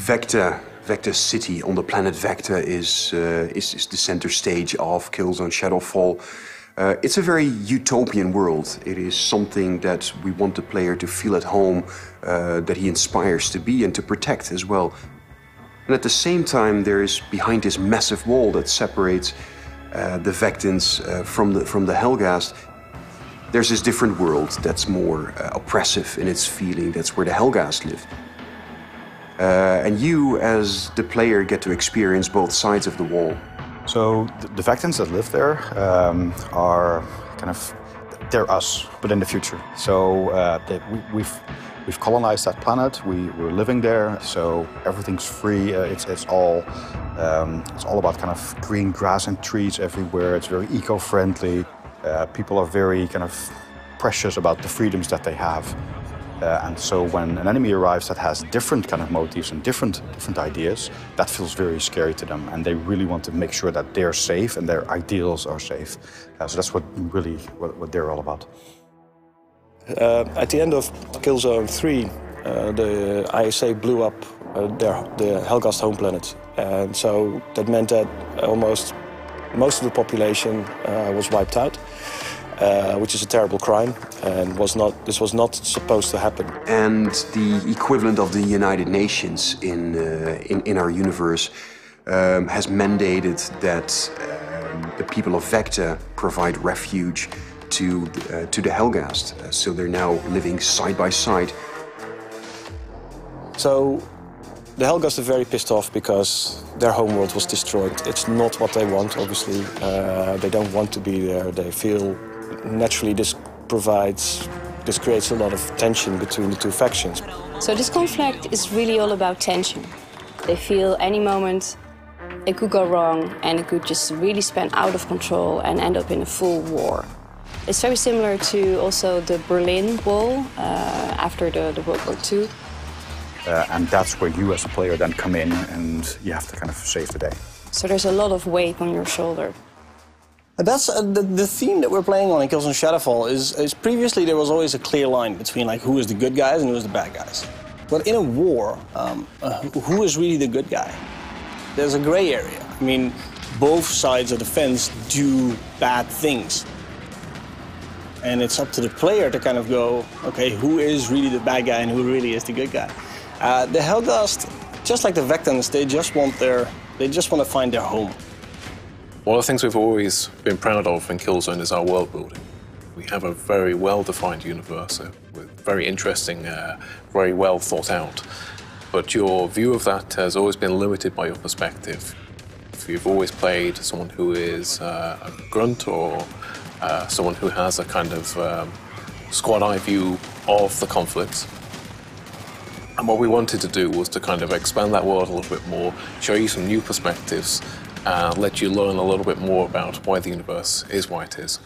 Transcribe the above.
Vector City on the planet Vector is the center stage of Killzone Shadowfall. It's a very utopian world. It is something that we want the player to feel at home, that he inspires to be and to protect as well. And at the same time, there is behind this massive wall that separates the Vectans from the Helghast, there's this different world that's more oppressive in its feeling. That's where the Helghast live. And you, as the player, get to experience both sides of the wall. So the Vectans that live there are kind of, they're us, but in the future. So we've colonized that planet. We're living there, so everything's free. It's all about kind of green grass and trees everywhere. It's very eco-friendly. People are very kind of precious about the freedoms that they have. And so when an enemy arrives that has different kind of motives and different ideas, that feels very scary to them. And they really want to make sure that they're safe and their ideals are safe. So that's what they're all about. At the end of Killzone 3, the ISA blew up the Helghast home planet. And so that meant that almost most of the population was wiped out. Which is a terrible crime, and this was not supposed to happen. And the equivalent of the United Nations in our universe has mandated that the people of Vector provide refuge to the Helghast. So they're now living side by side. So the Helghast are very pissed off because their homeworld was destroyed. It's not what they want, obviously. They don't want to be there. They feel naturally this creates a lot of tension between the two factions. So this conflict is really all about tension. They feel any moment it could go wrong and it could just really spin out of control and end up in a full war. It's very similar to also the Berlin Wall after the World War II. And that's where you as a player then come in and you have to kind of save the day. So there's a lot of weight on your shoulder. That's the theme that we're playing on in Killzone Shadowfall is previously there was always a clear line between like who is the good guys and who is the bad guys. But in a war, who is really the good guy? There's a gray area. I mean, both sides of the fence do bad things. And it's up to the player to kind of go, okay, who is really the bad guy and who really is the good guy? The Helghast, just like the Vectans, they just want to find their home. One of the things we've always been proud of in Killzone is our world building. We have a very well-defined universe with very interesting, very well thought out. But your view of that has always been limited by your perspective. If you've always played someone who is a grunt or someone who has a kind of squad-eye view of the conflict. And what we wanted to do was to kind of expand that world a little bit more, show you some new perspectives, let you learn a little bit more about why the universe is why it is.